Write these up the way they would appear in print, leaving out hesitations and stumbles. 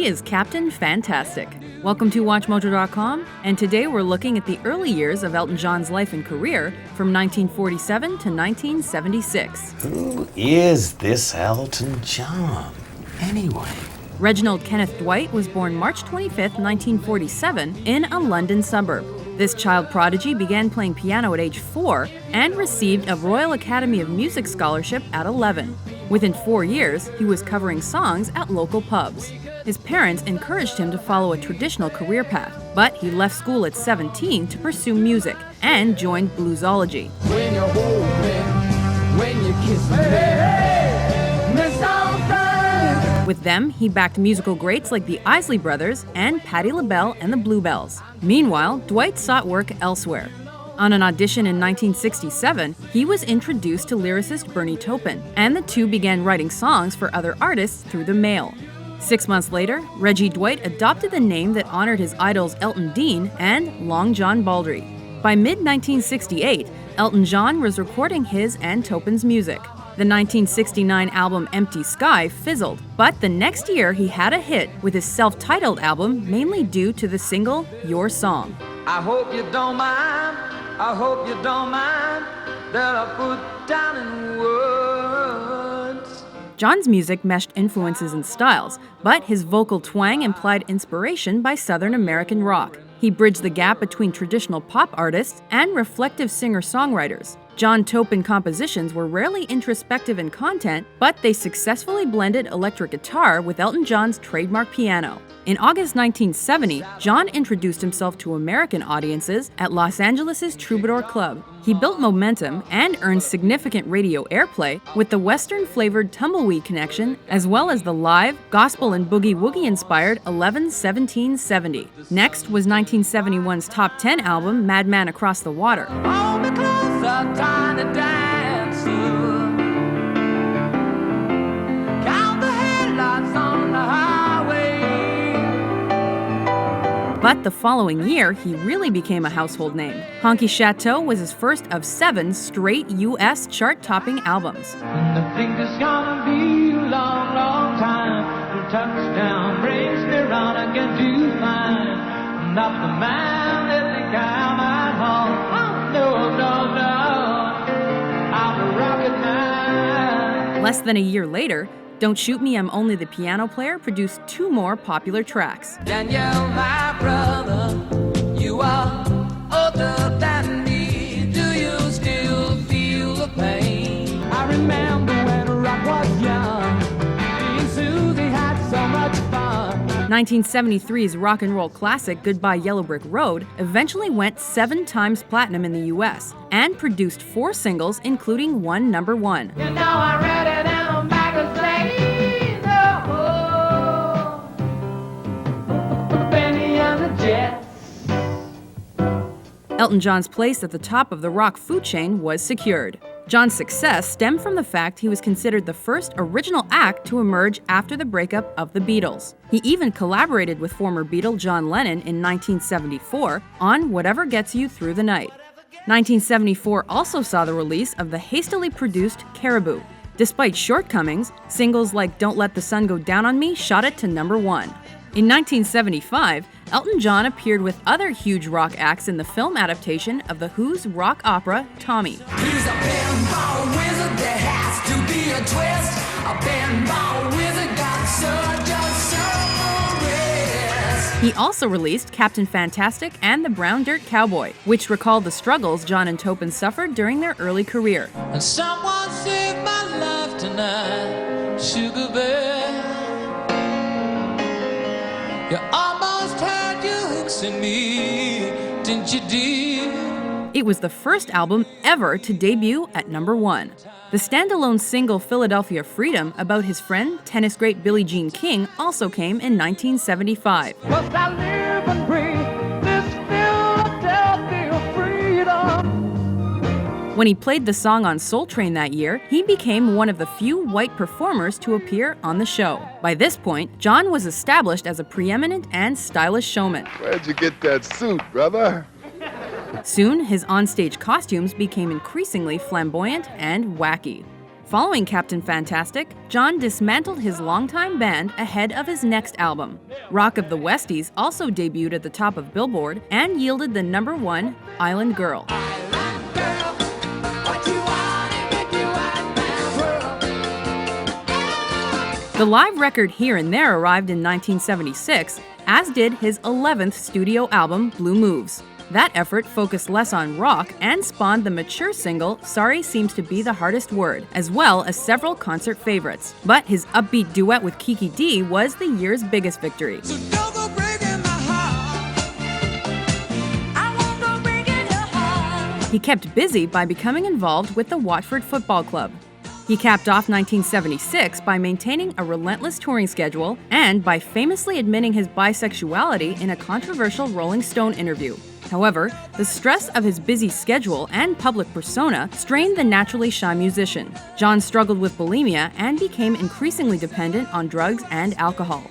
He is Captain Fantastic. Welcome to WatchMojo.com, and today we're looking at the early years of Elton John's life and career from 1947 to 1976. Who is this Elton John, anyway? Reginald Kenneth Dwight was born March 25, 1947, in a London suburb. This child prodigy began playing piano at age 4 and received a Royal Academy of Music scholarship at 11. Within 4 years, he was covering songs at local pubs. His parents encouraged him to follow a traditional career path, but he left school at 17 to pursue music and joined bluesology. When you hold me, when you kiss me, Miss Elton. With them, he backed musical greats like the Isley Brothers and Patti LaBelle and the Bluebells. Meanwhile, Dwight sought work elsewhere. On an audition in 1967, he was introduced to lyricist Bernie Taupin, and the two began writing songs for other artists through the mail. 6 months later, Reggie Dwight adopted the name that honored his idols Elton Dean and Long John Baldry. By mid-1968, Elton John was recording his and Taupin's music. The 1969 album Empty Sky fizzled, but the next year he had a hit with his self-titled album, mainly due to the single Your Song. I hope you don't mind, I hope you don't mind that I put down in words. John's music meshed influences and styles, but his vocal twang implied inspiration by Southern American rock. He bridged the gap between traditional pop artists and reflective singer-songwriters. John Taupin compositions were rarely introspective in content, but they successfully blended electric guitar with Elton John's trademark piano. In August 1970, John introduced himself to American audiences at Los Angeles' Troubadour Club. He built momentum and earned significant radio airplay with the Western-flavored Tumbleweed Connection, as well as the live, gospel and boogie-woogie-inspired 11-17-70. Next was 1971's top 10 album, Madman Across the Water. Hold me closer, tiny dancer. Count the headlights on the highway. But the following year, he really became a household name. Honky Chateau was his first of 7 straight U.S. chart-topping albums. I think it's gonna be a long, long time. The touchdown brings me round again to find I'm not the man that think I might hold. Oh, no, I'm a rocket man. Less than a year later, Don't Shoot Me, I'm Only the Piano Player produced 2 more popular tracks. Danielle, my brother, you are older than me. Do you still feel the pain? I remember when rock was young. Me and Susie had so much fun. 1973's rock and roll classic Goodbye Yellow Brick Road eventually went 7 times platinum in the US and produced 4 singles, including one number 1. You know I read it in a magazine. Oh, Bennie and the Jets. Elton John's place at the top of the rock food chain was secured. John's success stemmed from the fact he was considered the first original act to emerge after the breakup of the Beatles. He even collaborated with former Beatle John Lennon in 1974 on Whatever Gets You Through the Night. 1974 also saw the release of the hastily produced Caribou. Despite shortcomings, singles like Don't Let the Sun Go Down on Me shot it to number 1. In 1975, Elton John appeared with other huge rock acts in the film adaptation of The Who's rock opera, Tommy. He's a pinball wizard, there has to be a twist. A pinball wizard got such a wrist. He also released Captain Fantastic and The Brown Dirt Cowboy, which recalled the struggles John and Taupin suffered during their early career. And someone saved my life tonight, Sugar Bear. You almost had your hooks in me, didn't you, dear? It was the first album ever to debut at number 1. The standalone single Philadelphia Freedom about his friend, tennis great Billie Jean King, also came in 1975. Must I live and breathe this Philadelphia freedom? When he played the song on Soul Train that year, he became one of the few white performers to appear on the show. By this point, John was established as a preeminent and stylish showman. Where'd you get that suit, brother? Soon, his onstage costumes became increasingly flamboyant and wacky. Following Captain Fantastic, John dismantled his longtime band ahead of his next album. Rock of the Westies also debuted at the top of Billboard and yielded the #1 Island Girl. The live record Here and There arrived in 1976, as did his 11th studio album, Blue Moves. That effort focused less on rock and spawned the mature single Sorry Seems to Be the Hardest Word, as well as several concert favorites. But his upbeat duet with Kiki D was the year's biggest victory. He kept busy by becoming involved with the Watford Football Club. He capped off 1976 by maintaining a relentless touring schedule and by famously admitting his bisexuality in a controversial Rolling Stone interview. However, the stress of his busy schedule and public persona strained the naturally shy musician. John struggled with bulimia and became increasingly dependent on drugs and alcohol.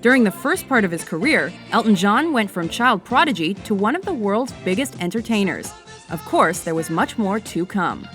During the first part of his career, Elton John went from child prodigy to one of the world's biggest entertainers. Of course, there was much more to come.